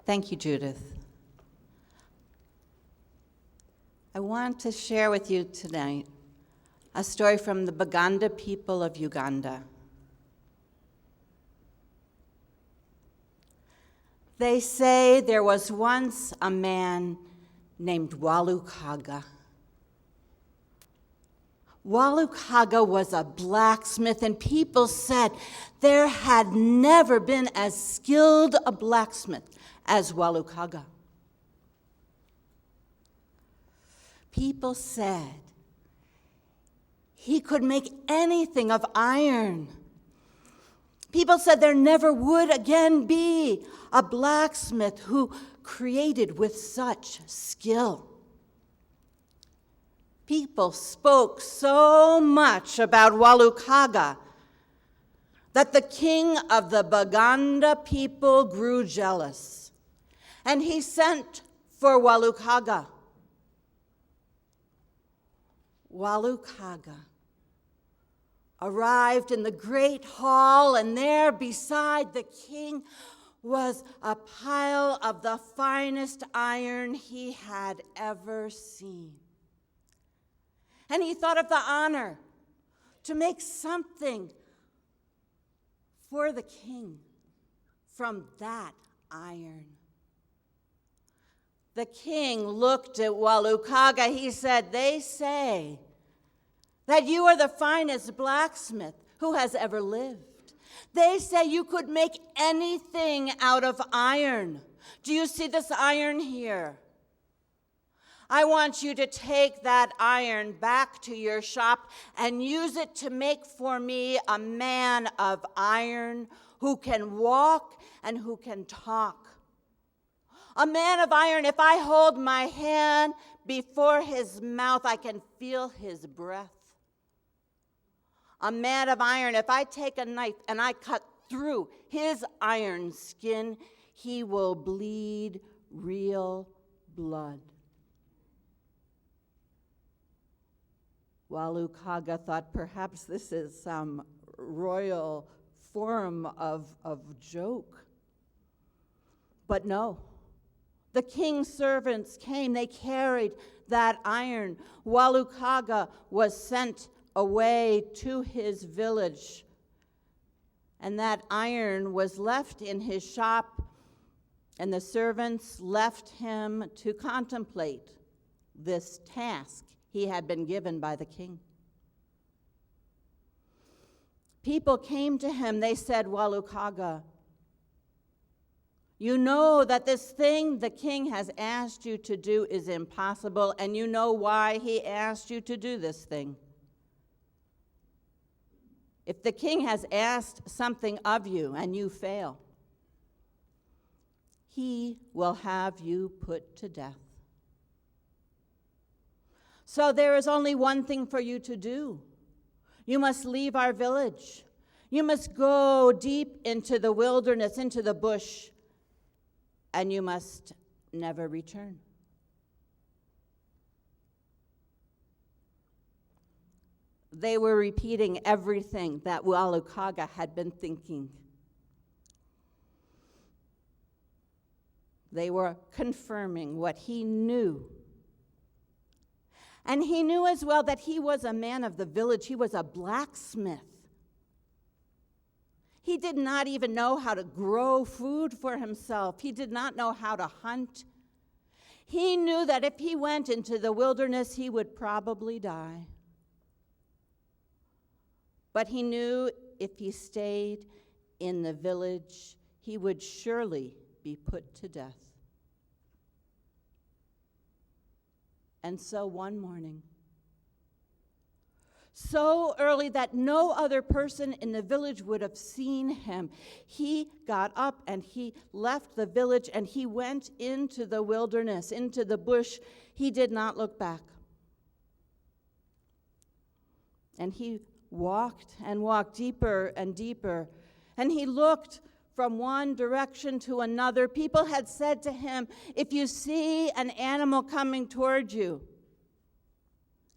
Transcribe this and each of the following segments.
Thank you, Judith. I want to share with you tonight a story from the Baganda people of Uganda. They say there was once a man named Walukaga. Walukaga was a blacksmith, and people said there had never been as skilled a blacksmith as Walukaga. People said he could make anything of iron. People said there never would again be a blacksmith who created with such skill. People spoke so much about Walukaga that the king of the Baganda people grew jealous, and he sent for Walukaga. Walukaga arrived in the great hall, and there beside the king was a pile of the finest iron he had ever seen. And he thought of the honor to make something for the king from that iron. The king looked at Walukaga. He said, "They say that you are the finest blacksmith who has ever lived. They say you could make anything out of iron. Do you see this iron here? I want you to take that iron back to your shop and use it to make for me a man of iron who can walk and who can talk. A man of iron, if I hold my hand before his mouth, I can feel his breath. A man of iron, if I take a knife and I cut through his iron skin, he will bleed real blood." Walukaga thought perhaps this is some royal form of joke. But no. The king's servants came. They carried that iron. Walukaga was sent away to his village, and that iron was left in his shop, and the servants left him to contemplate this task he had been given by the king. People came to him. They said, "Walukaga, you know that this thing the king has asked you to do is impossible, and you know why he asked you to do this thing. If the king has asked something of you and you fail, he will have you put to death. So there is only one thing for you to do. You must leave our village. You must go deep into the wilderness, into the bush, and you must never return." They were repeating everything that Walukaga had been thinking. They were confirming what he knew. And he knew as well that he was a man of the village. He was a blacksmith. He did not even know how to grow food for himself. He did not know how to hunt. He knew that if he went into the wilderness, he would probably die. But he knew if he stayed in the village, he would surely be put to death. And so one morning, so early that no other person in the village would have seen him, he got up and he left the village and he went into the wilderness, into the bush. He did not look back. And he walked and walked deeper and deeper. And he looked from one direction to another. People had said to him, "If you see an animal coming toward you,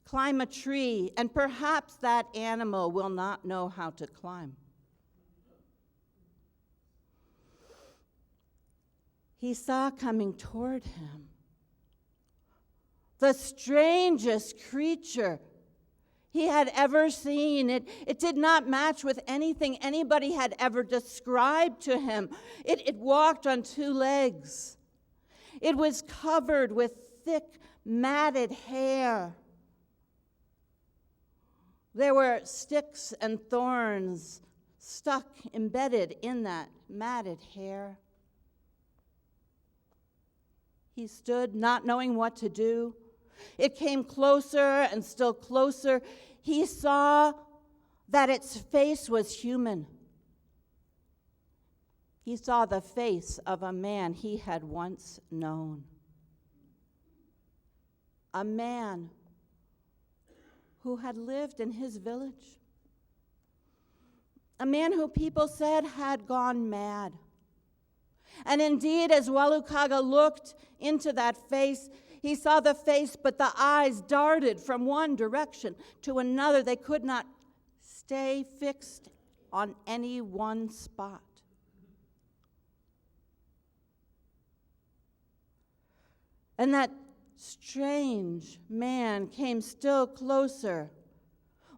climb a tree, and perhaps that animal will not know how to climb." he saw coming toward him the strangest creature he had ever seen. It did not match with anything anybody had ever described to him. It walked on two legs. It was covered with thick, matted hair. There were sticks and thorns embedded in that matted hair. He stood, not knowing what to do. It came closer and still closer. He saw that its face was human. He saw the face of a man he had once known. A man who had lived in his village. A man who people said had gone mad. And indeed, as Walukaga looked into that face, he saw the face, but the eyes darted from one direction to another. They could not stay fixed on any one spot. And that strange man came still closer.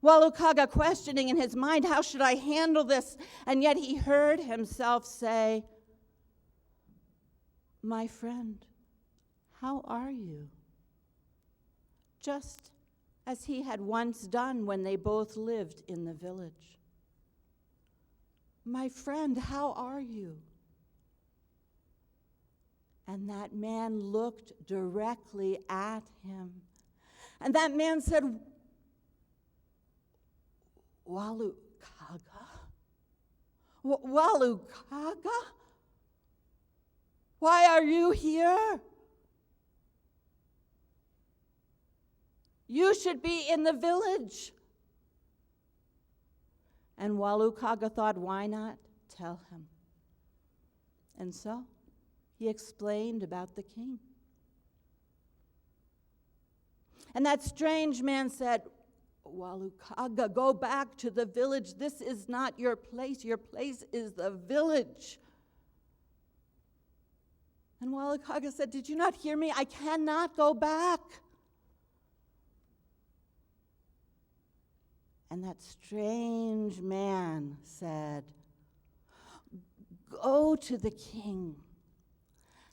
Walukaga questioning in his mind, how should I handle this? And yet he heard himself say, my friend, how are you? Just as he had once done when they both lived in the village. My friend, how are you? And that man looked directly at him. And that man said, Walukaga? Walukaga? Why are you here? You should be in the village. And Walukaga thought, why not tell him? And so he explained about the king. And that strange man said, Walukaga, go back to the village. This is not your place. Your place is the village. And Walukaga said, did you not hear me? I cannot go back. And that strange man said, go to the king.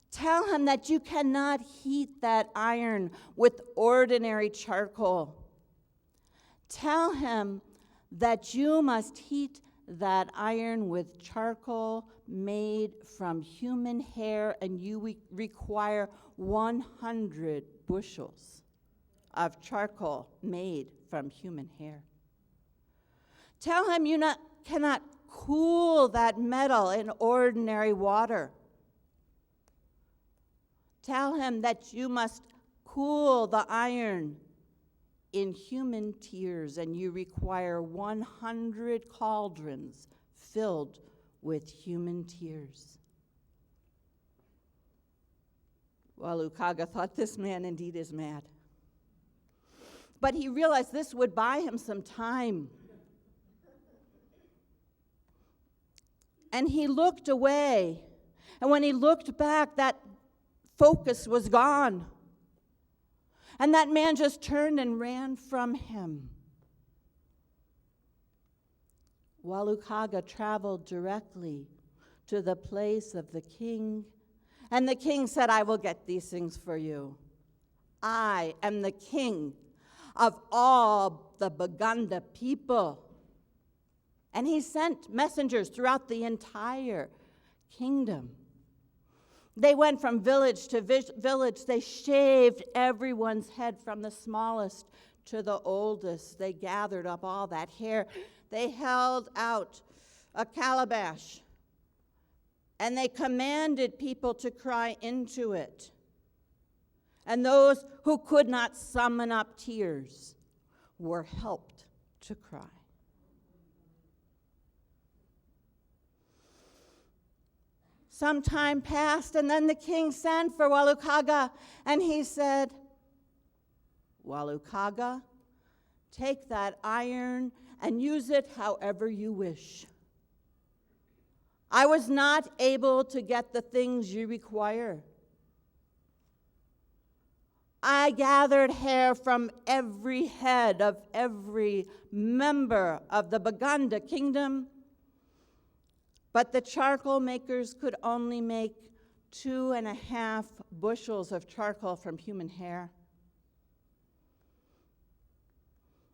Tell him that you cannot heat that iron with ordinary charcoal. Tell him that you must heat that iron with charcoal made from human hair, and you require 100 bushels of charcoal made from human hair. Tell him you cannot cool that metal in ordinary water. Tell him that you must cool the iron in human tears, and you require 100 cauldrons filled with human tears. Walukaga thought, this man indeed is mad. But he realized this would buy him some time. And he looked away. And when he looked back, that focus was gone. And that man just turned and ran from him. Walukaga traveled directly to the place of the king. And the king said, I will get these things for you. I am the king of all the Baganda people. And he sent messengers throughout the entire kingdom. They went from village to village. They shaved everyone's head from the smallest to the oldest. They gathered up all that hair. They held out a calabash, and they commanded people to cry into it. And those who could not summon up tears were helped to cry. Some time passed, and then the king sent for Walukaga, and he said, Walukaga, take that iron and use it however you wish. I was not able to get the things you require. I gathered hair from every head of every member of the Baganda kingdom, but the charcoal makers could only make 2.5 bushels of charcoal from human hair.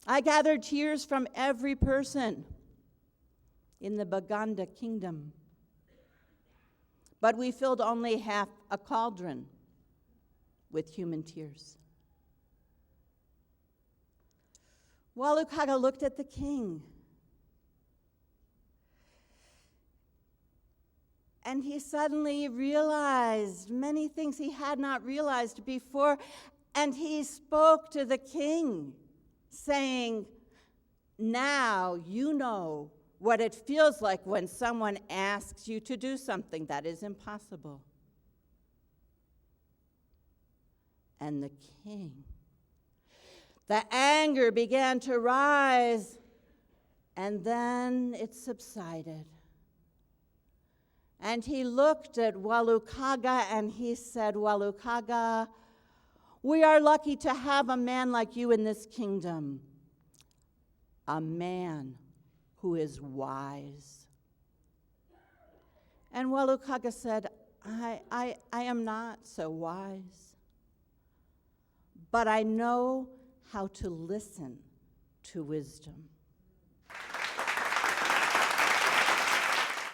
I gathered tears from every person in the Baganda kingdom, but we filled only half a cauldron with human tears. Walukaga looked at the king, and he suddenly realized many things he had not realized before, and he spoke to the king, saying, "Now you know what it feels like when someone asks you to do something that is impossible." And the king, the anger began to rise, and then it subsided. And he looked at Walukaga and he said, "Walukaga, we are lucky to have a man like you in this kingdom, a man who is wise." And Walukaga said, I am not so wise, but I know how to listen to wisdom.